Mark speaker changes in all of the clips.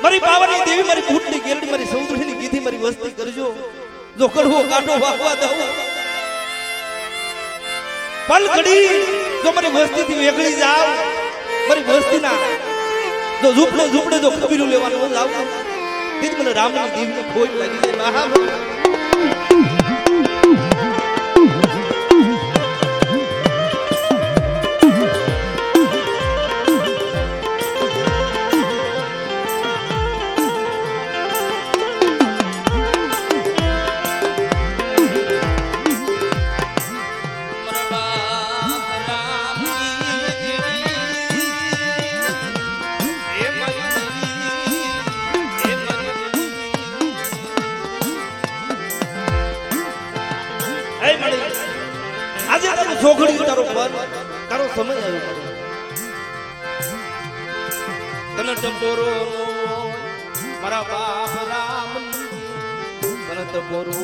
Speaker 1: મારી પાવાની દેવી મારી ભૂતની ગેરડી મારી સૌદડીની કીધી મારી વસ્તી કરજો જો કડવો કાઢો વાગવા દઉં પલ ઘડી જો મારી વસ્તીથી વેગળી જાવ મારી વસ્તીના જો ઝૂપડે જો કબીરું લેવાનું જાવ તે મને રામની દેવીને ખોટ લાગી જાય મહા આજે તારો છોકરી તારો પર તારો સમય આવ્યો તને ટપોરો મારા બાપ રામ તને ટપોરો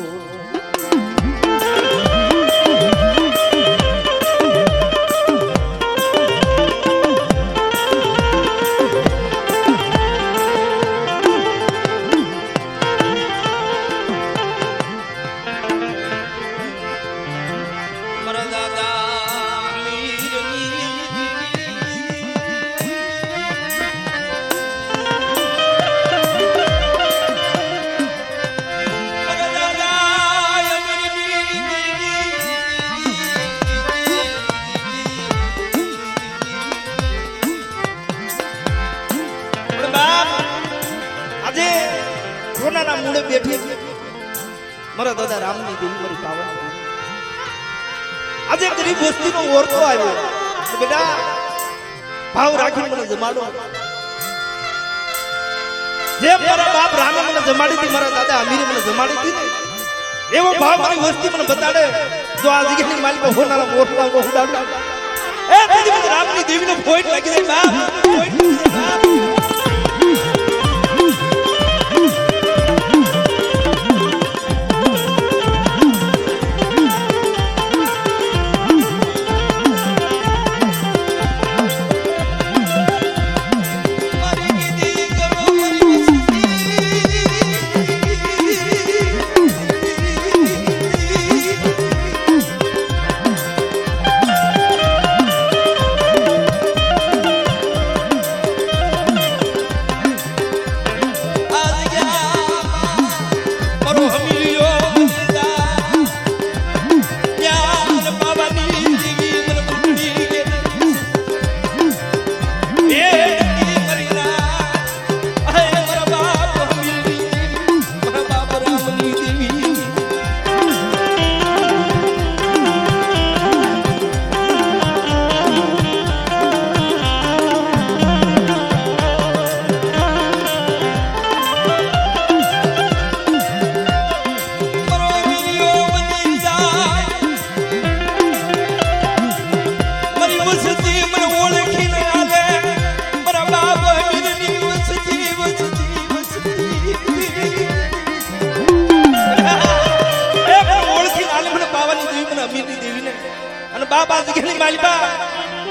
Speaker 1: સોનાના મૂળે બેઠી મારા દાદા રામની દેવી મારી પાવન આજે ગરીબ વસ્તીનો ઓરતો આવ્યો બેટા ભાવ રાખીને મને જમાડો જે મારા બાપ રામે મને જમાડી હતી મારા દાદા અમીરે મને જમાડી હતી એવો ભાવ મારી વસ્તી મને બતાડે જો આ જગ્યાની માલિક હોનારા ઓરતાનો ઉડાડું એ દીદી મને રામની દેવીનો ફોઈટ લાગી જાય બાપ ફોઈટ બાપ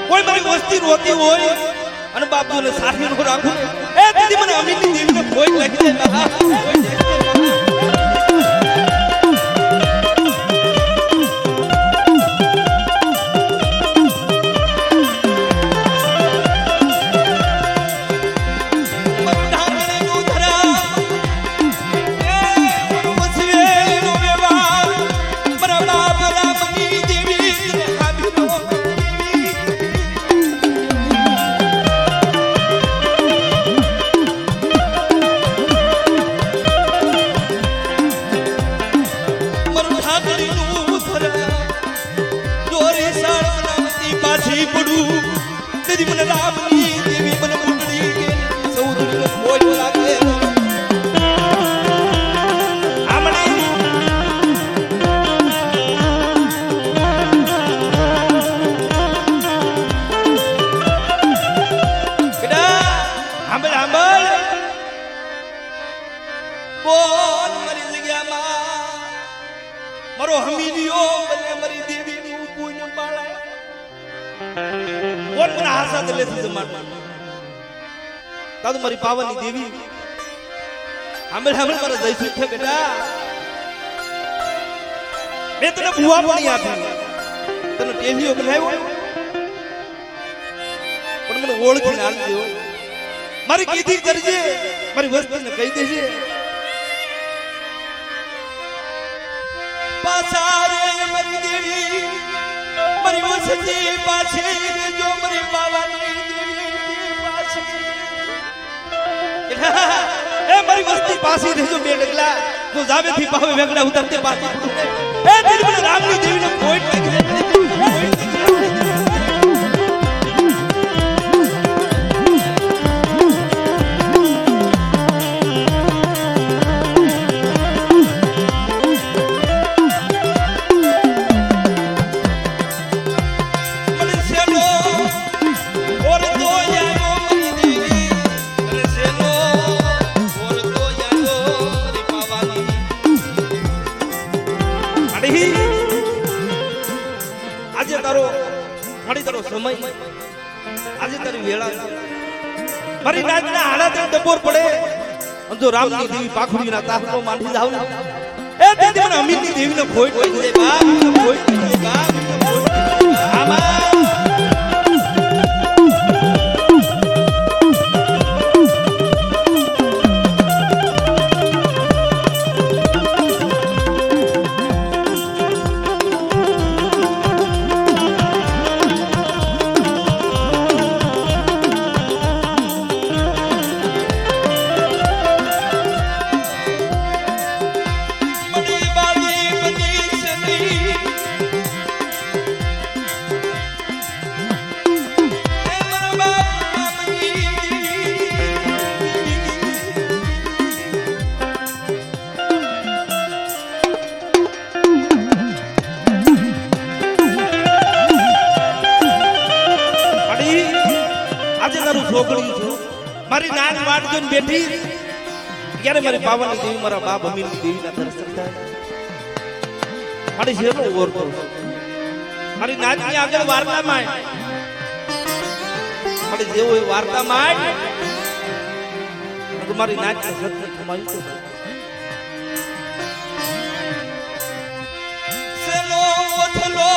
Speaker 1: કોઈ મારી વસ્તી રોતી હોય અને બાપુને સાથી નો રાખું એ દીદી મને અમીની દેવીને કોઈ લાગી જાય મારો હમીલિયો બને મારી દેવીનું પૂન પાળે કોણ મને હાસા દલેથી જમાડવા તાતું મારી પાવાની દેવી હમણાં મારા જઈશું છે બેટા મેં તને બુઆ પણ આપી તને ટેલીઓ બનાવ્યો પણ મને ઓળખીને આલજો મારી કીધી કરજે મારી વસ્તુને કહી દેજે પાસારે મારી દેવી મારી વસતી પાછી જો મારી બાવાની દેવી પાછી એ મારી વસ્તી પાછી રહેજો બે ડગલા તો જાવેથી પાવે વેગડા ઉતરતે પાછી એ દિલ મને રામની દેવીને પોઈન્ટ લાગી આજે તારો સમય આજે તારી વેળા મારી નાચના હાડા તે ડબોર પડે અને જો રામની દેવી પાખડીના તાહનો માંડી જાવ ને એ દેદી મને અમીરની દેવીને ફોઈટ લઈ દે બાપ ફોઈટ લઈ દે બાપ આમાં છોકરી છો મારી નાન વાટ જોઈને બેઠી ત્યારે મારી પાવાની દેવી મારા બાપ અમીરની દેવીના દર્શન થાય મારી જેનો ઓરતો મારી નાચની આગળ વાર્તા માં મારી જેવો એ વાર્તા માં મારી નાચ સત્ય થમાઈ છે સેલો ઓથલો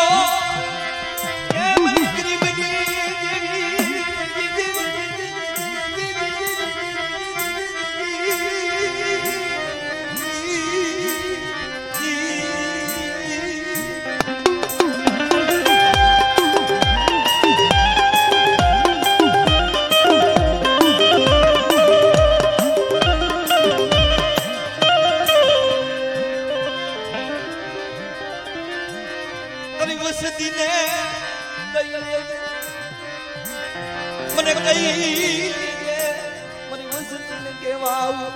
Speaker 1: મને કઈ મારી વસતીને કેવા આવું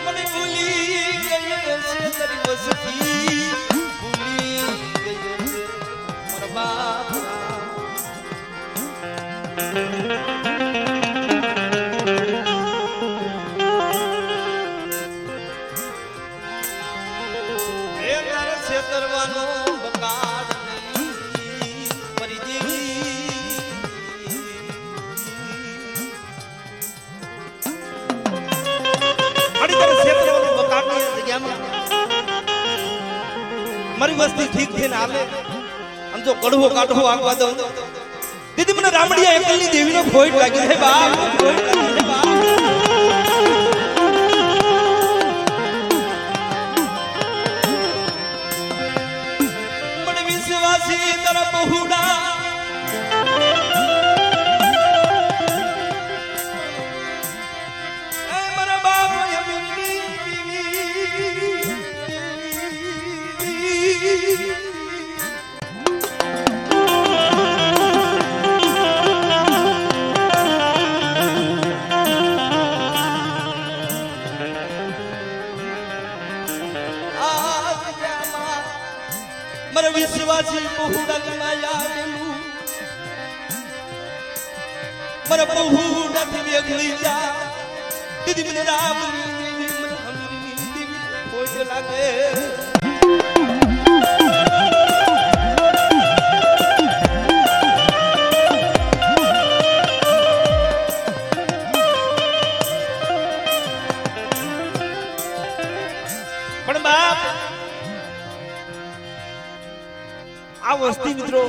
Speaker 1: મને ભૂલી ગઈ છે તારી વસતી ભૂલી ગઈ મારા બાપ કરવાનો બકાડ નહીં મરી દેવી અડી તને ક્ષેત્રવાનો બકાડ ની જગ્યામાં મારી વસ્તી ઠીક થઈને આલે આમ જો કડવો કાઢવો આગવા દઉં દીદી મને રામડિયા એકલની દેવીનો ફોઈટ લાગી છે બાપ ફોઈટ લાગી છે બાપ તારા બહુડા મારા બાપ મારા વિશ્વાસી બહુડા ગણાયા આવેલું મારા બહુડાથી વેગળી જા દીદી મને રામ કોઈ લાગે પણ બાપ આ વસ્તી મિત્રો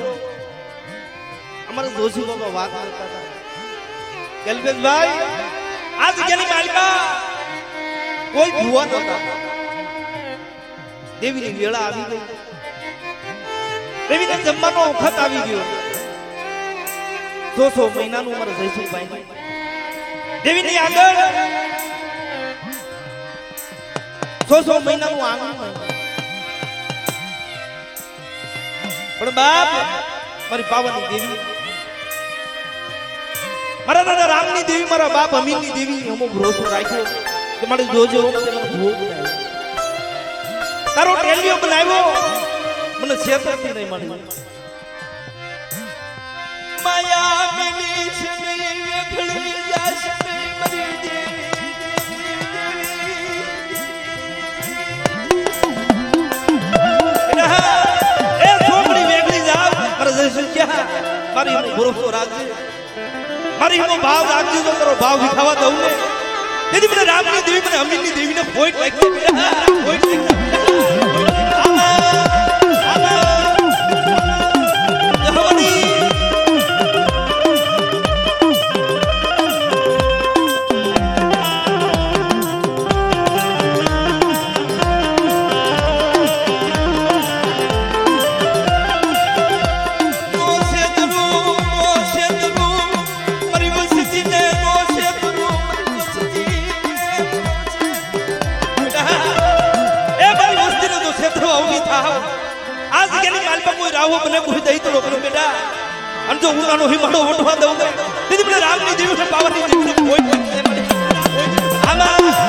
Speaker 1: અમારા જોશી બાબા વાત કરતા હતા કલ્પેશભાઈ આ જગ્યાની માલિકા કોઈ ભુવા નહોતા દેવીની વેળા આવી ગઈ દેવીને જમવાનો વખત આવી ગયો 200 મહિનાનું અમારા જયસુભાઈ દેવીની આગળ 100 મહિનાનું આંગણ પણ બાપ મારી પાવાની દેવી મારા દાદા રામની દેવી મારા બાપ અમીરની દેવી અમુક ભરોસો રાખ્યો કે મારે જોજો તારો ટેલિયો બનાવ્યો મને છેતરતી નહીં મળી માયા મિલી છે વેખળી જાશે મારી દેવી એ છોકરી વેખળી જાવ મારે જઈશું ક્યાં મારી ભરોસો રાખજે મારી એનો ભાવ રાખજો તો તારો ભાવ વિખાવા દઉં ને તેથી મને રામની દેવી મને અમીરની દેવીને પોઈન્ટ લાગી પોઈન્ટ લાગી રાહો મને કોઈ દઈ તો રોકનો બેટા અને જો ઉનાનો હિમાડો વટવા દઉં ને તેથી મને રામની દેવીને પાવરની દેવીને કોઈ આમાં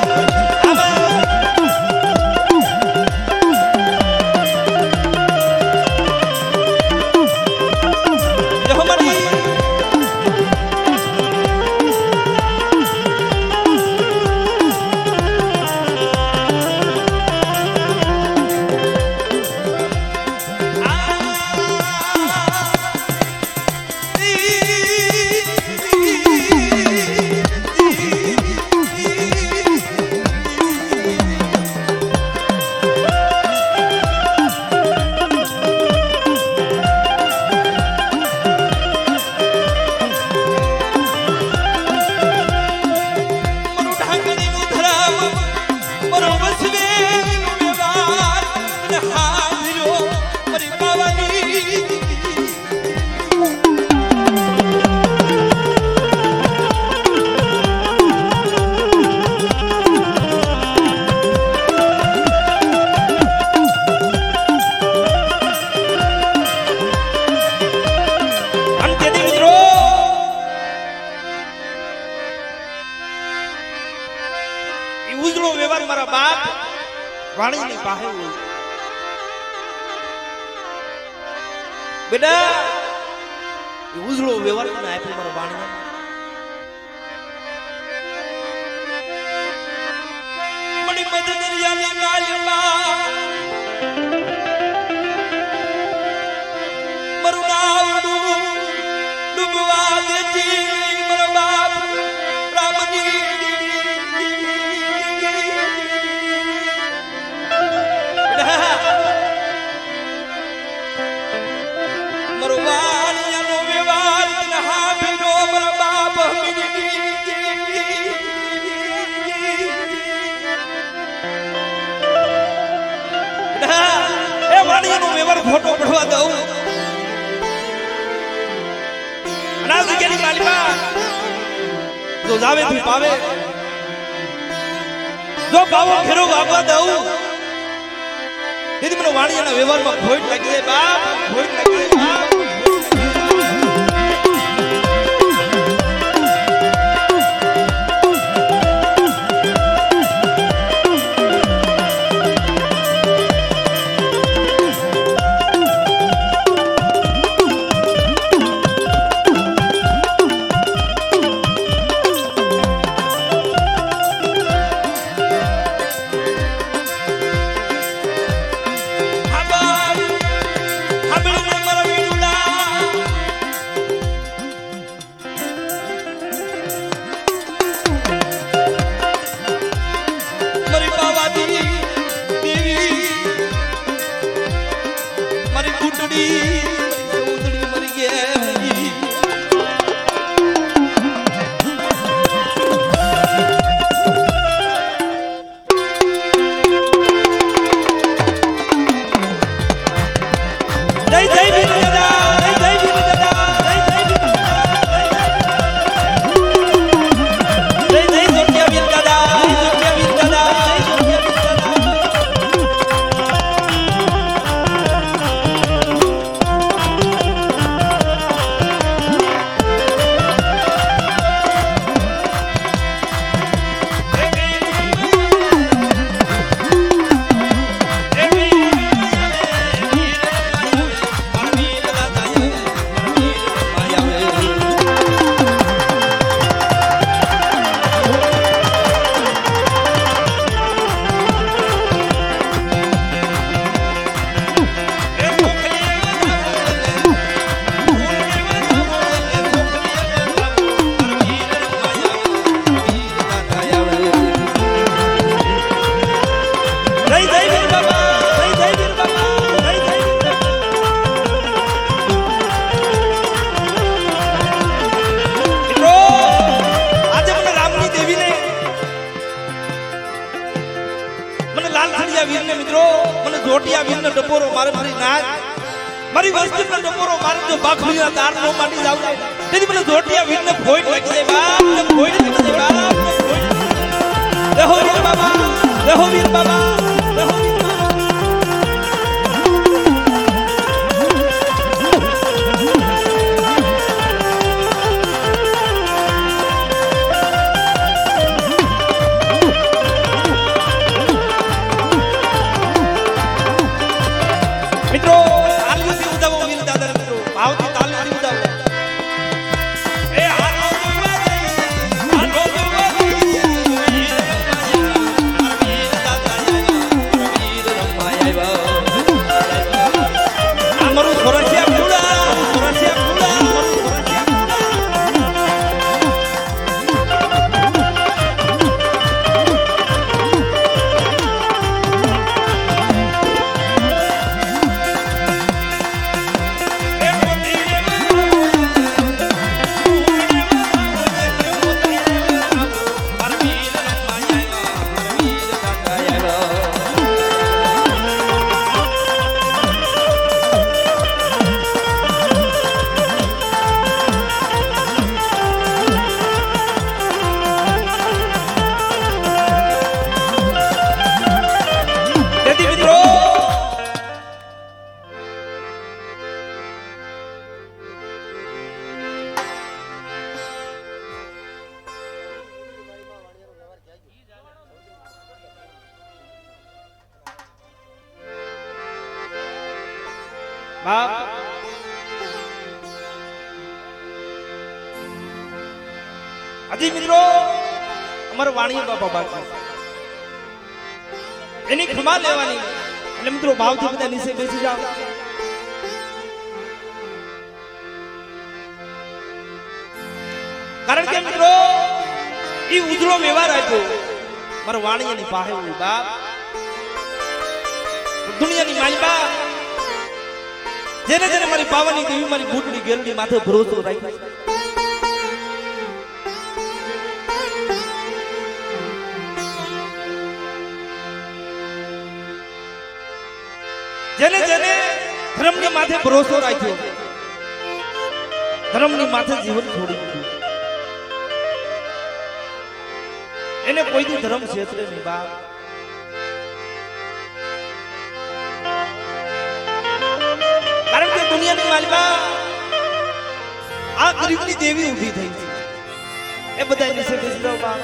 Speaker 1: ઉજળો વ્યવહાર મારા બાપ વાણીની પાસે હોય બેટા એ ઉજળો વ્યવહાર મને આપ્યો મારા વાણી મણી મધ દરિયાની માલમાં મારું નામ ડૂબવા દેતી મારા બાપ રામની ફોટો પડવા દઉં અનાજ જગ્યાની માલિકા જો જાવે તું પાવે જો પાવો ઘેરો વાગવા દઉં તેથી મને વાણિયાના વ્યવહારમાં ખોટ લાગી જાય બાપ ખોટ લાગી જાય બાપ જોટિયા વીરનો ડબોરો મારે મારી નાગ મારી વસ્તીનો ડબોરો મારે જો બાખલીના તાર નો માંડી જાવ તેથી મને જોટિયા વીરને ફોઈડ નાખી દે બાપ ને ફોઈડ નાખી દે બાપ દેહો વીર બાબા દેહો વીર બાબા દેહો વીર મિત્રો તાલીઓથી ઉદાવો વીર દાદા મિત્રો ભાવથી તાલીઓથી ઉદાવો એ હાલો અમારું સોરઠિયા ફૂલા સોરઠિયા ફૂલા બાપ હજી મિત્રો અમારા વાણીય બાપા બાકી એની ખમા લેવાની એટલે મિત્રો ભાવથી બધા નીચે બેસી જાઓ કારણ કે મિત્રો ઈ ઉજળો વ્યવહાર આપ્યો મારા વાણીયાની પાસે હોય બાપ દુનિયાની મારી બાપ જેને જેને મારી પાવાની દેવી મારી બુટની ગેરડી માથે ભરોસો રાખ્યો જેને જેને ધર્મની માથે ભરોસો રાખ્યો ધર્મની માથે જીવન છોડી દીધું એને કોઈથી ધર્મ ક્ષેત્રે નહીં બાપ કારણ કે દુનિયાની માલિકા આ ગરીબની દેવી ઊભી થઈ છે એ બધા નીચે બેસી જાઓ બાપ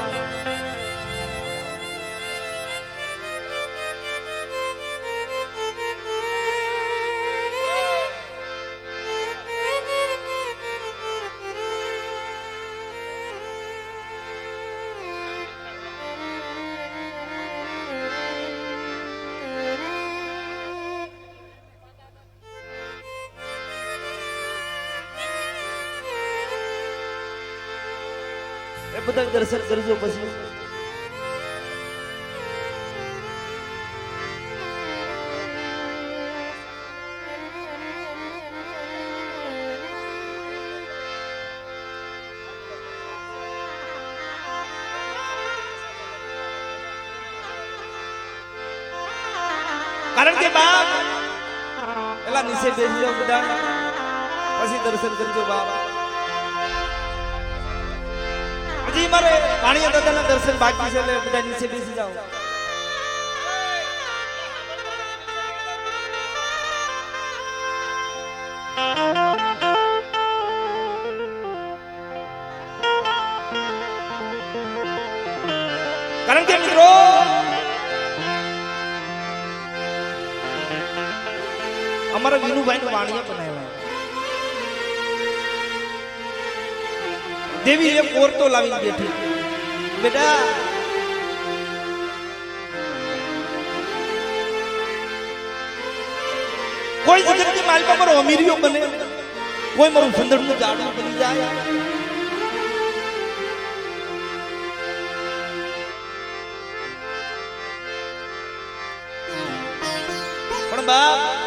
Speaker 1: બધા દર્શન કરજો પછી કારણ કે બાપ એલા નીચે બેસી જાઓ બધા પછી દર્શન કરજો બાપ હજી મારે વાણીયા દાદાના દર્શન બાકી છે એટલે બધા નીચે બેસી જાઓ કારણ કે મિત્રો અમારા વિનુભાઈ વાણીયા બનાવ્યા દેવી એક ઓરતો લાવી બેઠી બેટા કોઈ જગતની માલિકા મારો અમીરિયો બને કોઈ મારું સંદર્ભનું જાડું બની જાય પણ બાપ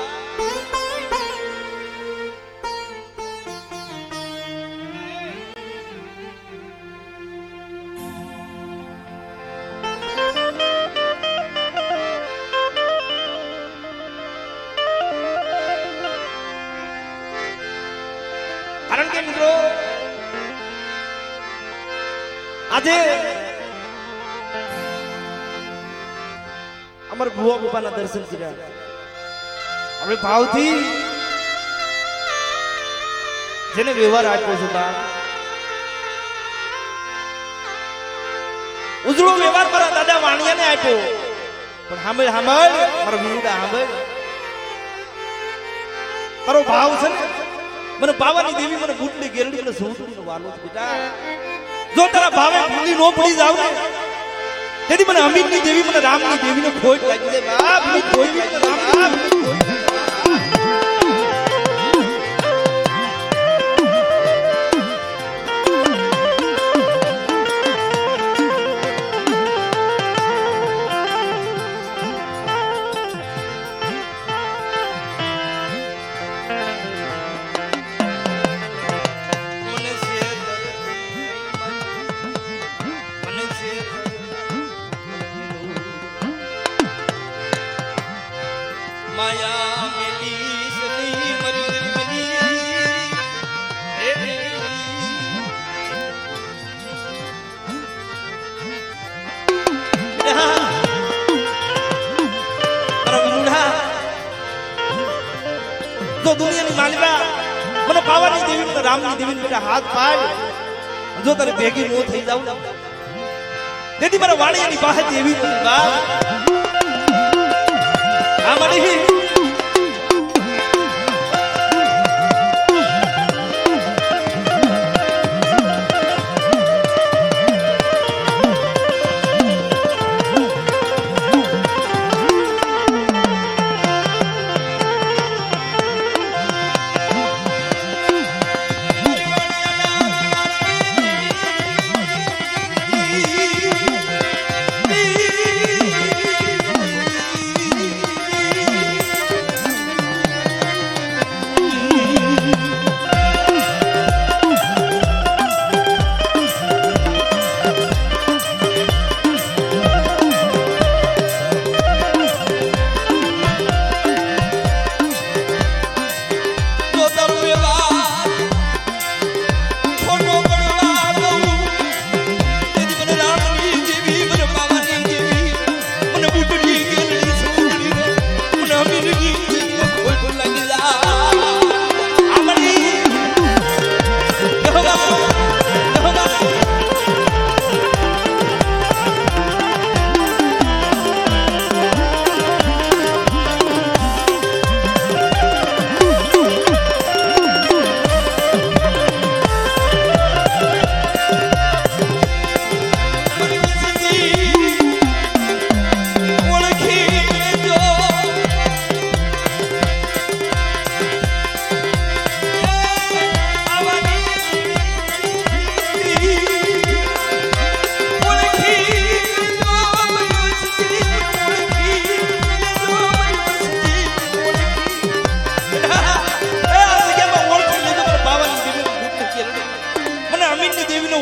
Speaker 1: અમાર ભુવા બાપાના દર્શન કર્યા હવે ભાવથી જેને વ્યવહાર આપ્યો છે બા ઉજળો વ્યવહાર મારા દાદા વાણિયાને આપ્યો પણ સાંભળ મારો વિરુડા સાંભળ તારો ભાવ છે ને મને બાવાની દેવી મને બુટની ગેરડી મને સૌદડીનો વાલો છે બેટા જો તારા ભાવે ભૂલી નો પડી જાવ ને તેથી મને અમીરની દેવી મને રામની દેવીને ખોટ લાગી જાય બાપ ની ખોટ લાગી રામ માયા મેલી સની મરી દિલની જો દુનિયાની માલિકા મને પાવાની દેવી મને રામની દેવી બેટા હાથ પાય જો તારે ભેગી નો થઈ જાવ તેથી મારા વાણિયાની બહાર દેવી નથી બા આ મળી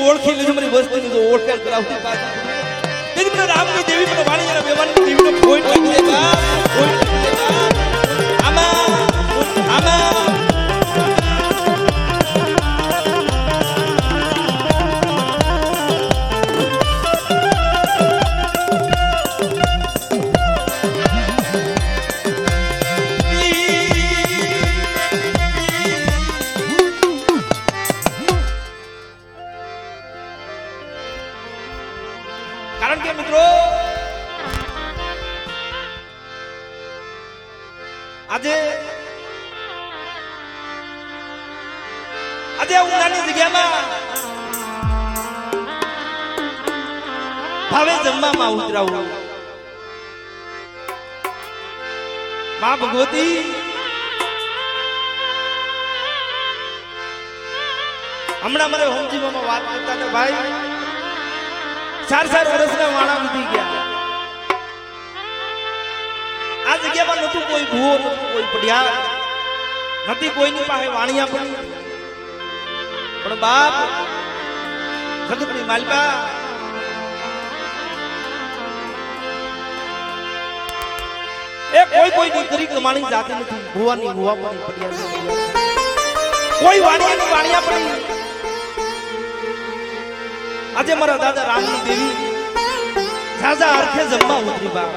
Speaker 1: ઓળખી લીધું મારી વસ્તીની જો ઓળખાણ કરાવતી પાછી તેથી મને રામની દેવી મને વાણીના વ્યવહારની દેવીનો પોઈન્ટ લાગી જાય આમાં કારણ કે મિત્રો આજે હું નાની જગ્યામાં ભાવે જમવામાં ઉતરાવું માં ભગવતી હમણાં મારે હોમજીમાં વાત કરતા હતા ભાઈ 4 વર્ષના વાણા વીતી ગયા આ જગ્યામાં નતું કોઈ ભૂવો નતું કોઈ પડિયા નથી કોઈની પાસે વાણિયા પણ બાપ જગતની માલિકા એ કોઈ દીકરી કમાણી જાતે નથી ભૂવાની ભૂવા પણ પડિયા કોઈ વાણિયાની વાણિયા પડી આજે મારા દાદા રામની દેવી ઝાઝા અર્થે જમવા ઉતરી બા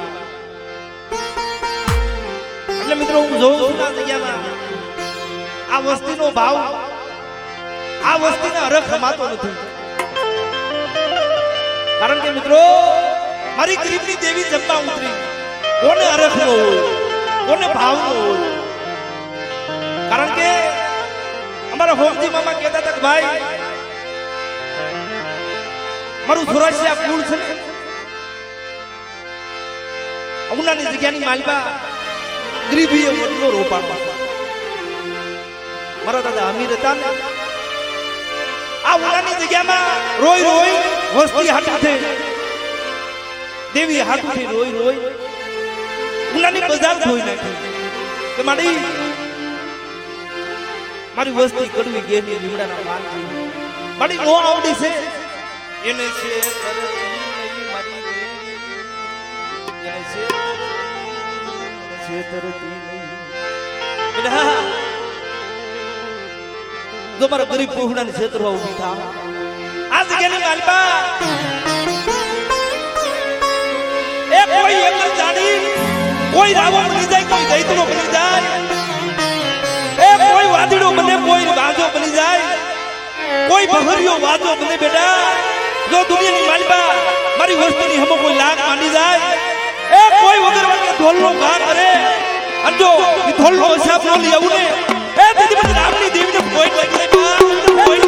Speaker 1: એટલે મિત્રો હું જોઉં છું આ જગ્યામાં આ વસ્તીનો ભાવ આ વસ્તીને હરખ રમાતો નથી. કારણ કે મિત્રો મારી ગરીબની દેવી જમવા ઉતરી, કોને હરખ નો હોય, કોને ભાવ નો હોય. કારણ કે અમારા હોમજી મામા કહેતા હતા કે ભાઈ મારું સુરક્ષા કુળ છે ને ઉનાની જગ્યાની માલબા ગરીબીએ મોટલો રોપાણો. મારા દાદા અમીર હતા ને આ ઉનાની જગ્યામાં રોઈ રોઈ વસ્તી હાથે દેવી હાથે રોઈ રોઈ ઉનાની બજાર ધોઈ નાખી કે મારી વસ્તી કડવી ગેરની લીમડાના માન મારી નો આવડી છે એને છે મારી એને છે તરતી બેટા જો મારા ગરીબ પોહડાની ક્ષેત્રમાં ઉભી થા આ જગ્યાની માલપા એ કોઈ એક જાડી કોઈ રાવણ બની જાય, કોઈ દૈતનો બની જાય, એ કોઈ વાદળો બને, કોઈ વાજો બની જાય, કોઈ બહરિયો વાજો બને. બેટા જો દુનિયાની માલપા મારી વસ્તુની હમો કોઈ લાગ માંડી જાય, એ કોઈ વગર વગર ઢોલનો ઘા કરે અને જો ઢોલનો હિસાબ ન લઈ આવું ને એ દીદી મને રામની દેવીને કોઈ લાગી કોઈ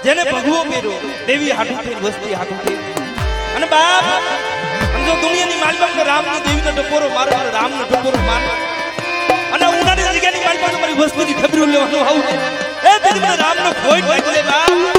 Speaker 1: જેને ભગવો કર્યો દેવી હાટુથી વસ્તી હાટુથી અને બાપ સમજો દુનિયાની માલપા રામની દેવીનો ટકોરો મારો રામનો ટકોરો મારો અને ઉનાની જગ્યાની માલપા મારી વસ્તુની ખબરો લેવાનું આવું એ દીદી મને રામનો કોઈ લાગી બાપ